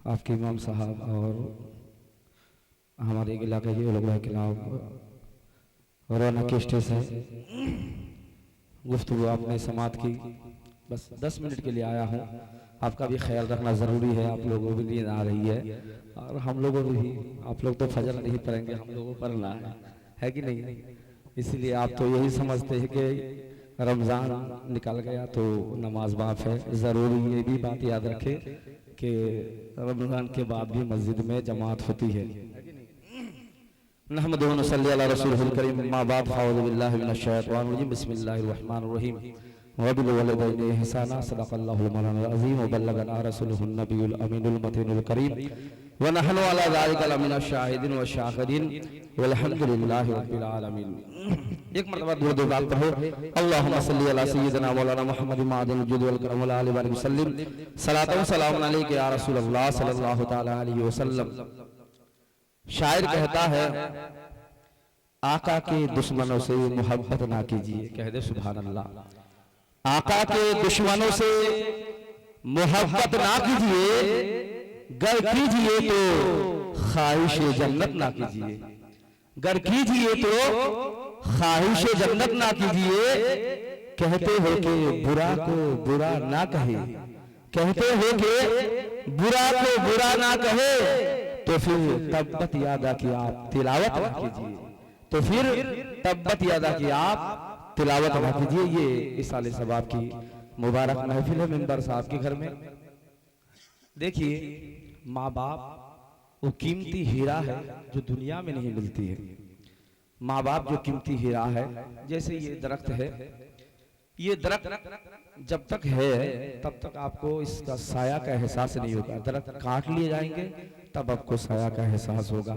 आपके इमाम साहब और हमारे इलाके के लोगों के खिलाफ रौनक स्टेज है। गुफ्तगू आपने समात की, बस 10 मिनट के लिए आया हूँ। आपका भी ख्याल रखना ज़रूरी है, आप लोगों भी नींद आ रही है और हम लोगों को भी। आप लोग तो फजर नहीं पढ़ेंगे, हम लोगों को पढ़ना है कि नहीं? इसलिए आप तो यही समझते हैं कि रमज़ान निकल गया तो नमाज माफ़ है। ज़रूरी ये भी बात याद रखें कि रमज़ान के बाद भी मस्जिद में जमात होती है। नहमदुहु व नसल्ली अला रसूलिल करीम, अम्मा बाद, फ़अऊज़ु बिल्लाहि मिनश शैतानिर रजीम, बिस्मिल्लाहिर रहमानिर रहीम। व बिल वालिदैनि इहसाना, सदक़ल्लाहुल मौलाना अज़ीम व बल्लगना रसूलुहुन नबियुल अमीनुल मतीनुल करीम व नहनु अला ज़ालिका लमिनश शाहिदीन व शाकिरीन वल्हम्दुलिल्लाहि रब्बिल आलमीन। एक मरतबा दुरूद पाक पढ़ो। अल्लाहुम्मा सल्ली अला सय्यिदिना मौलाना मुहम्मद मादिल जुद वल करम व अला आलिहि व सल्लिम, सलातु व सलामुन अलैका या रसूलल्लाह सल्लल्लाहु तआला अलैहि वसल्लम। शायर कहता है, आका के दुश्मनों से मोहब्बत ना कीजिए। कह दे सुभान अल्लाह। आका के दुश्मनों से मोहब्बत ना कीजिए, गर कीजिए तो ख्वाहिश जन्नत ना कीजिए। गर कीजिए तो ख्वाहिश जन्नत ना कीजिए। कहते हो कि बुरा को बुरा ना कहे, कहते हो कि बुरा को बुरा ना कहे, तो फिर तब्बत यादा की आप तिलावत ना कीजिए। तो फिर तब्बत यादा की आप तिलावत ना कीजिए। ये इसाले सवाब की मुबारक महफिल है मेंबर साहब के घर में। देखिए, माँ बाप वो कीमती हीरा है जो दुनिया में नहीं मिलती है। माँ बाप जो कीमती हीरा है, जैसे ये दरख्त है, ये दरख्त जब तक है तब तक आपको इसका साया का एहसास नहीं होगा। दरख्त काट लिए जाएंगे तब आपको साया का एहसास होगा।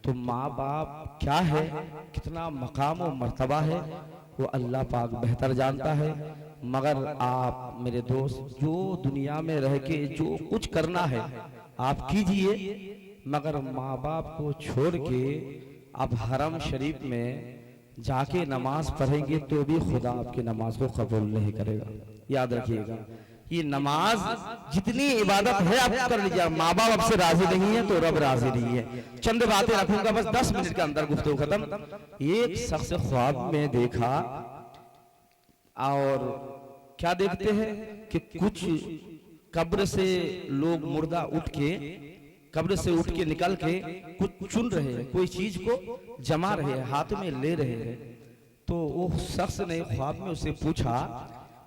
तो माँ बाप क्या है, कितना मकाम और मर्तबा है, वो अल्लाह पाक बेहतर जानता है। मगर आप मेरे दोस्त, जो दुनिया में रह के जो कुछ करना है आप कीजिए, मगर माँ बाप को छोड़ के आप हरम शरीफ में जाके नमाज पढ़ेंगे तो भी खुदा आपकी नमाज को कबूल नहीं करेगा। याद रखिएगा, ये नमाज जितनी इबादत है आप कर लीजिए। माँ बाप आपसे राजी नहीं है तो रब राजी नहीं है। चंद बातें रखूंगा बस, 10 मिनट के अंदर गुफ्तगू खत्म। एक शख्स ख्वाब में देखा, और क्या देखते हैं कि कुछ कब्र से लोग मुर्दा उठ के, कब्र से उठ के निकल के कुछ चुन रहे हैं, कोई चीज को जमा रहे हैं, हाथ में ले रहे हैं। तो वो शख्स ने ख्वाब में उससे पूछा,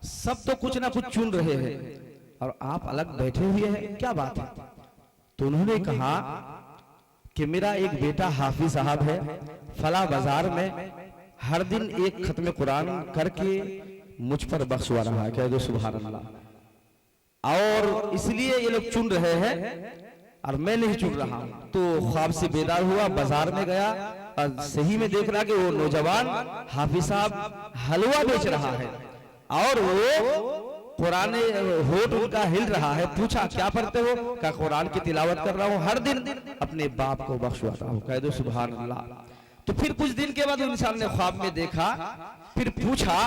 सब तो कुछ ना कुछ चुन रहे हैं और आप अलग बैठे हुए हैं, क्या बात है? तो उन्होंने कहा कि मेरा एक बेटा हाफिज साहब है, फला बाजार में हर दिन एक खत्म कुरान करके मुझ पर बख्शवा रहा है। कह दो सुभान अल्लाह। और इसलिए ये लोग चुन रहे हैं और मैं नहीं चुन रहा। तो ख्वाब से बेदार हुआ, बाजार में गया और सही में देख रहा कि वो नौजवान हाफिज साहब हलवा बेच रहा है और वो कुरान होठ उनका हिल रहा है। पूछा क्या पढ़ते हो? कहा कुरान की तिलावत कर रहा हूँ, हर दिन अपने बाप को बख्शवाता हूँ। कह दो सुभान अल्लाह। तो फिर कुछ दिन के बाद इंसान ने ख्वाब में देखा, फिर पूछा,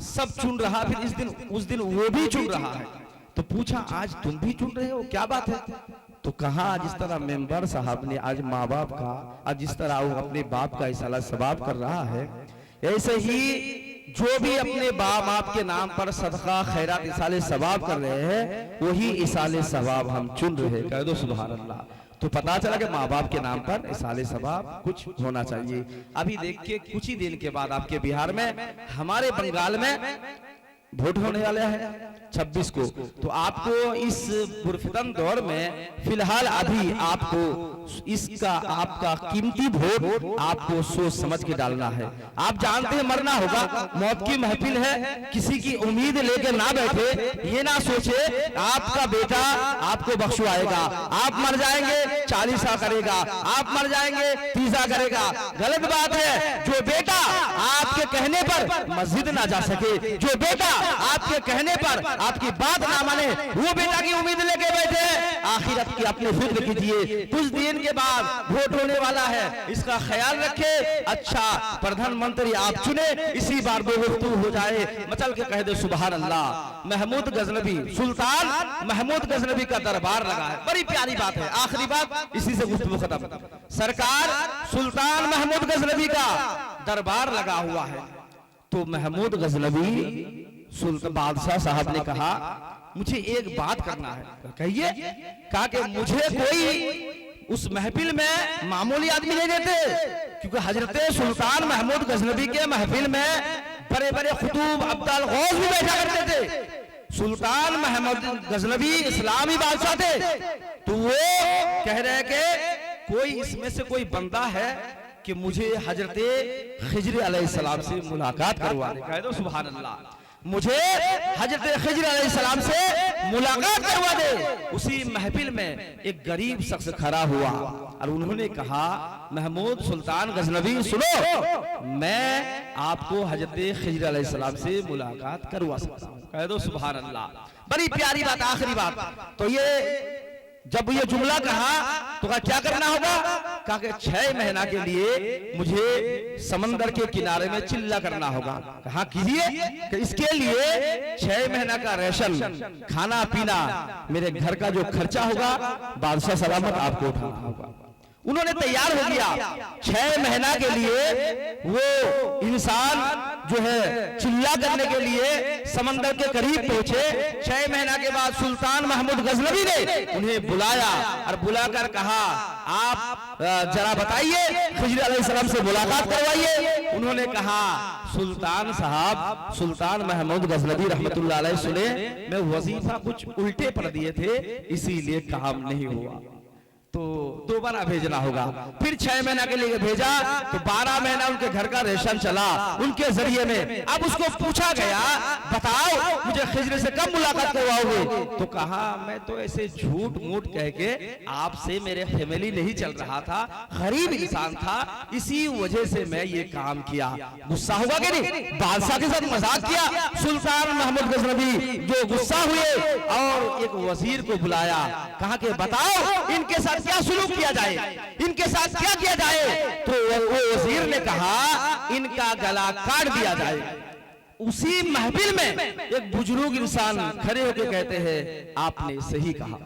सब चुन रहा, फिर उस दिन वो भी चुन रहा है। तो पूछा, आज तुम भी चुन रहे हो, क्या बात है? तो कहा, जिस तरह मेंबर साहब ने आज माँ बाप का, आज जिस तरह वो अपने बाप का इसाला सवाब कर रहा है, ऐसे ही जो भी अपने बाप के नाम पर सदका खैरात इसाले सवाब कर रहे हैं, वही इसाले सवाब हम चुन रहे हैं। कह दो सुभान अल्लाह। तो पता चला कि माँ बाप के नाम पर इसाले सवाब कुछ होना चाहिए। अभी देखिए, कुछ ही दिन के बाद आपके बिहार में, हमारे बंगाल में वोट होने वाले हैं 26 को। तो आपको इस पुरफितन दौर में फिलहाल अभी आपको इसका आपका कीमती वोट आपको सोच समझ के डालना है। आप जानते हैं मरना होगा, मौत की महफिल है, किसी की उम्मीद लेके ना बैठे, ये ना सोचे आपका बेटा आपको बख्शवाएगा। आप मर जाएंगे 40 करेगा, आप मर जाएंगे 30 करेगा। गलत बात है। जो बेटा आपके कहने पर मस्जिद ना जा सके, जो बेटा आपके कहने पर आपकी बात ना माने, वो बेटा की उम्मीद लेके बैठे आखिरत की अपने फिक्र कीजिए, कुछ दिन के बाद वोट होने वाला है, इसका ख्याल रखे। अच्छा प्रधानमंत्री आप चुने, इसी बार बेवकूफ हो जाए, मचल के कह दे सुभान अल्लाह। महमूद गजनबी, सुल्तान महमूद गजनबी का दरबार लगा है। बड़ी प्यारी बात है, आखिरी बात, इसी से गुफ्तगू खत्म। सरकार सुल्तान महमूद गजनबी का दरबार लगा हुआ है, तो महमूद गजनबी सुल्तान बादशाह साहब ने कहा मुझे एक बात करना है। कहिए। कहा कि मुझे कोई उस महफिल में मामूली आदमी नहीं देते, क्योंकि हजरत सुल्तान महमूद गजनबी के महफिल में बड़े बड़े खुतूब अब्दाल गौस भी बैठा करते थे। सुल्तान महमूद गजनबी इस्लामी बादशाह थे, तो वो कह रहे कि कोई इसमें से कोई बंदा है कि मुझे हजरत खिजर अलैहिस्सलाम से मुलाकात करवा दे। कह दो सुभान अल्लाह। मुझे हजरत खिजर अलैहिस्सलाम से मुलाकात करवा दे। उसी महफिल में एक गरीब शख्स खड़ा हुआ और उन्होंने कहा महमूद सुल्तान गजनबी सुनो, मैं आपको हजरत खिजर अलैहिस्सलाम से मुलाकात करवा सकता हूँ। कह दो सुभान अल्लाह। बड़ी प्यारी बात, आखिरी बात। तो ये जब ये जुमला कहा तो कहा क्या करना होगा? कहा कि 6 महीना के लिए मुझे समंदर के किनारे में चिल्ला करना होगा। कहा कीजिए कि इसके लिए 6 महीना का राशन, खाना पीना, मेरे घर का जो खर्चा होगा बादशाह सलामत आपको उठाना होगा। उन्होंने तैयार हो गया। 6 महीना के लिए वो इंसान जो है चिल्ला करने के लिए समंदर के करीब पहुंचे। 6 महीना के बाद सुल्तान महमूद गजनबी ने उन्हें बुलाया और बुलाकर कहा आप जरा बताइए, खिजर अलैहिस्सलाम से मुलाकात करवाइए। उन्होंने कहा सुल्तान साहब, सुल्तान महमूद गजनबी रहमतुल्लाह अलैह सुने, मैं वजीफा कुछ उल्टे पढ़ दिए थे, इसीलिए काम नहीं हुआ, तो दोबारा भेजना होगा। फिर 6 महीना के लिए भेजा तो 12 महीना उनके घर का रेशन चला उनके जरिए में। अब उसको पूछा गया बताओ मुझे खिजर से कब मुलाकात करवाओगे? तो कहा मैं तो ऐसे झूठ मूठ कह के आपसे मेरे फैमिली नहीं चल रहा था, गरीब इंसान था, इसी वजह से मैं ये काम किया। गुस्सा होगा कि नहीं? बादशाह के साथ मजाक किया। सुल्तान महमूद गजनबी जो गुस्सा हुए और एक वजीर को बुलाया, कहा कि बताओ इनके साथ क्या सुलूक किया जाए, इनके साथ क्या किया जाए? तो वो वजीर ने कहा इनका गला काट दिया जाए। उसी महफिल में एक बुजुर्ग इंसान खड़े होकर कहते हैं आपने सही कहा।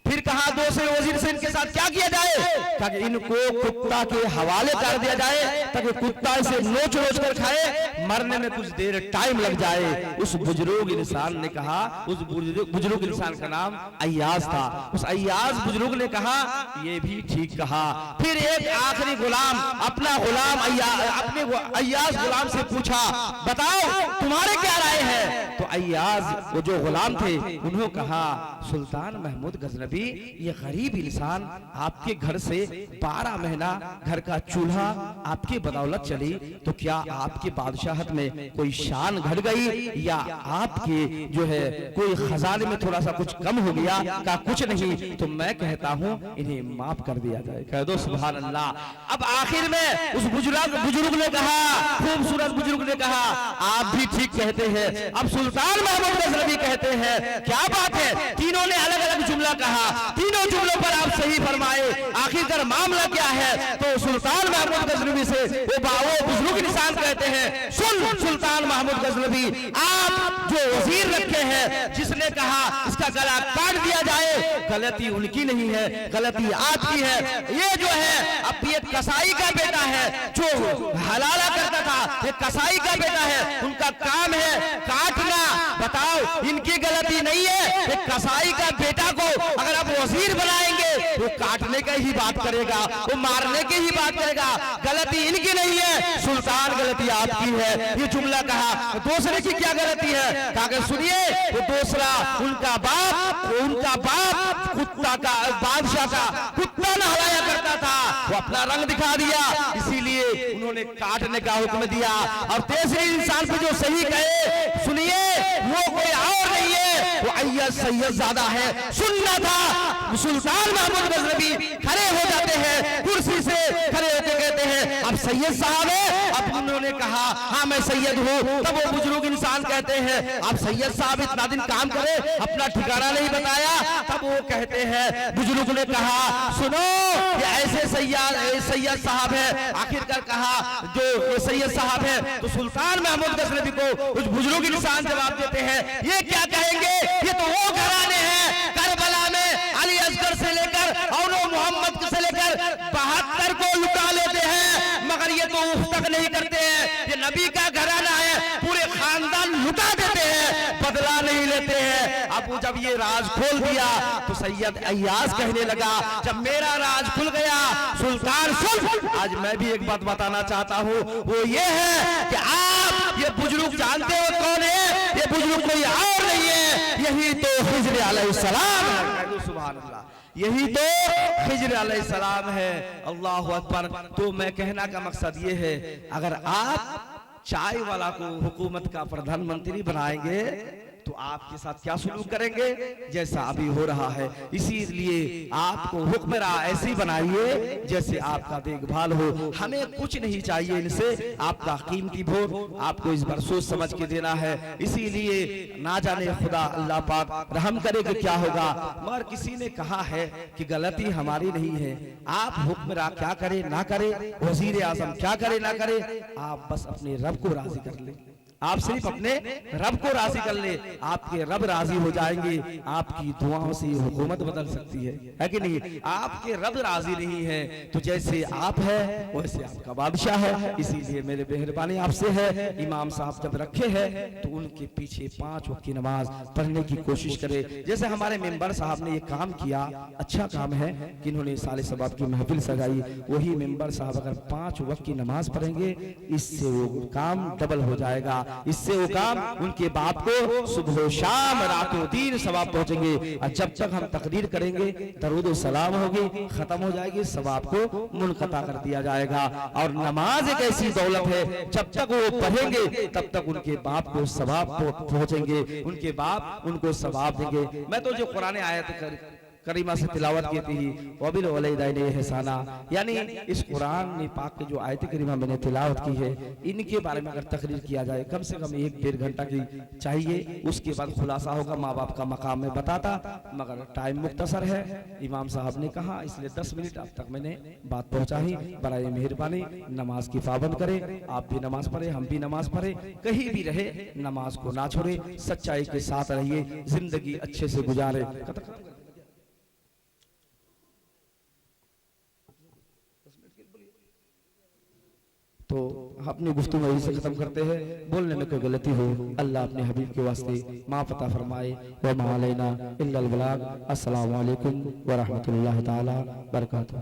फिर कहा दूसरे वजीर से इनके साथ क्या किया जाए? ताकि इनको कुत्ता के हवाले कर दिया जाए, ताकि कुत्ता इसे नोच नोच कर खाए, मरने में कुछ देर टाइम लग जाए। उस बुजुर्ग इंसान ने कहा, उस बुजुर्ग इंसान का नाम अय्याज था, उस अय्याज बुजुर्ग ने कहा ये भी ठीक कहा। फिर एक आखिरी गुलाम अपना गुलाम अपने अय्याज गुलाम से पूछा बताओ तुम्हारे क्या राय है? तो अय्याज वो जो गुलाम थे उन्होंने कहा सुल्तान महमूद गजनबी ये गरीब इंसान आपके घर से 12 महीना घर का चूल्हा आपके बदौलत चली, तो क्या आपके बादशाहत में कोई शान घट गई या आपके जो है कोई खजाने में थोड़ा सा कुछ कम हो गया? का कुछ नहीं, तो मैं कहता हूं इन्हें माफ कर दिया जाए। कह दो सुभान अल्लाह। अब आखिर में उस बुजुर्ग ने कहा, खूबसूरत बुजुर्ग ने कहा आप भी ठीक कहते हैं। अब सुल्तान महमूद गजनबी कहते हैं क्या बात है? तीनों ने अलग अलग जुमला कहा, तीनों जुमलों पर आप सही फरमाए, आखिरकार मामला क्या है? तो सुल्तान महमूद गजनबी से वो बुजुर्ग इंसान कहते हैं सुन सुल्तान महमूद गजनबी, आप जो वजीर रखे हैं जिसने कहा इसका गला काट दिया जाए, गलती उनकी नहीं है, गलती आपकी है। ये जो है अब ये कसाई का बेटा है जो हलाला करता था, ये कसाई का बेटा है, उनका काम है काटना। बताओ इनकी गलती नहीं है। एक कसाई का बेटा को अगर आप वजीर बनाएंगे वो काटने का ही बात करेगा, वो मारने की ही बात करेगा, गलती इनकी नहीं है, सुल्तान गलती आपकी है। ये जुमला कहा। दूसरे की क्या गलती है? कहा सुनिए, वो दूसरा उनका बाप कुत्ता का बादशाह का कुत्ता नहलाया करता था, वो अपना रंग दिखा दिया, इसीलिए उन्होंने काटने का हुक्म दिया। और तीसरे इंसान पे जो सही कहे, सुनिए, वो कोई और नहीं है, वो अय्यद सैयदजादा है। सुनना था सुल्तान महमूद गजनवी खड़े हो जाते हैं, कुर्सी से खड़े होकर कहते हैं अब सैयद साहब है। अब उन्होंने कहा हाँ मैं सैयद हूँ, तब वो बुजुर्ग इंसान कहते हैं अब सैयद साहब इतना दिन काम करे, अपना ठिकाना नहीं बताया। तब वो कहते हैं, बुजुर्ग ने कहा सुनो ये ऐसे सैयद साहब है। आखिरकार कहा जो ये सैयद साहब है, तो सुल्तान महमूद गजनवी को उस बुजुर्ग इंसान जवाब देते हैं, ये क्या कहेंगे, ये तो वो घराने हैं करबला में अली असगर से लेकर और मोहम्मद से लेकर 72 को लुटा लेते हैं, मगर ये तो उफ तक नहीं करते हैं। ये नबी का घराना है, पूरे खानदान लुटा देते हैं, बदला नहीं लेते हैं। अब जब ये राज खोल दिया तो सैयद अय्याज कहने लगा, जब मेरा राज खुल गया सुल्तान सुन, आज मैं भी एक बात बताना चाहता हूँ, वो ये है कि आप ये बुजुर्ग जानते हो कौन है, ये बुजुर्ग कोई और नहीं है, यही तो खिज़्र अलैहिस्सलाम है। सुभान अल्लाह, यही तो खिज़्र अलैहिस्सलाम है। अल्लाहु अकबर। तो मैं कहना का मकसद ये है, अगर आप चाय वाला को हुकूमत का प्रधानमंत्री बनाएंगे तो आपके साथ क्या सुलूक करेंगे, जैसा अभी हो रहा है। इसीलिए आपको हुक्मरां ऐसी बनाइए जैसे आपका देखभाल हो। हमें कुछ नहीं चाहिए इनसे, आपका कीमती वोट आपको इस बार सोच समझ के देना है। इसीलिए ना जाने खुदा अल्लाह पाक रहम करे कि क्या होगा, मगर किसी ने कहा है कि गलती हमारी नहीं है। आप हुक्मरां क्या करे ना करे, वजीर आजम क्या करे ना करे, आप बस अपने रब को राजी कर ले, आप सिर्फ अपने रब को राजी कर ले, आपके रब राजी हो जाएंगे। आपकी दुआओं से हुकूमत बदल सकती है कि नहीं। आपके रब राजी नहीं है तो जैसे आप है वैसे आपका बादशाह है। इसीलिए मेरे मेहरबानी आपसे है, इमाम साहब जब रखे हैं तो उनके पीछे 5 वक्त की नमाज पढ़ने की कोशिश करे। जैसे हमारे मेंबर साहब ने ये काम किया, अच्छा काम है कि इन्होंने साले सबाब की महफिल सजाई। वही मेंबर साहब अगर 5 वक्त की नमाज पढ़ेंगे, इससे वो काम डबल हो जाएगा। इससे वो काम उनके बाप को सुबह शाम रातों दिन सवाब पहुंचेंगे। और जब तक हम तकरीर करेंगे, दरूद सलाम होगी, खत्म हो जाएगी, सवाब को मुनक़ता कर दिया जाएगा। और नमाज एक ऐसी दौलत है, जब तक वो पढ़ेंगे तब तक उनके बाप को सवाब पहुंचेंगे, उनके बाप उनको सवाब देंगे। मैं तो जो कुरान आयत करीमा से तिलावत की थी, वबिल वलिदैन एहसाना, यानी इस कुरान पाक के जो आयत करीमा मैंने तिलावत की है, इनके बारे में अगर तकरीर किया जाए कम से कम 1-1.5 घंटा की चाहिए। उसके बाद खुलासा होगा, माँ बाप का मकाम में बताता, मगर टाइम मुख्तसर है। इमाम साहब ने कहा, इसलिए 10 मिनट अब तक मैंने बात पहुँचाई। बराए मेहरबानी नमाज की पाबंद करें, आप भी नमाज पढ़े, हम भी नमाज पढ़े, कहीं भी रहे नमाज को ना छोड़े, सच्चाई के साथ रहिए, जिंदगी अच्छे से गुजारे। तो अपनी गुफ्तगू यही से खत्म करते हैं। बोलने में कोई गलती हो अल्लाह अपने हबीब के वास्ते माफ़ अता फरमाए। व मा अलैना इल्लल बलाग। अस्सलामु अलैकुम व रहमतुल्लाहि ताला बरकातहू।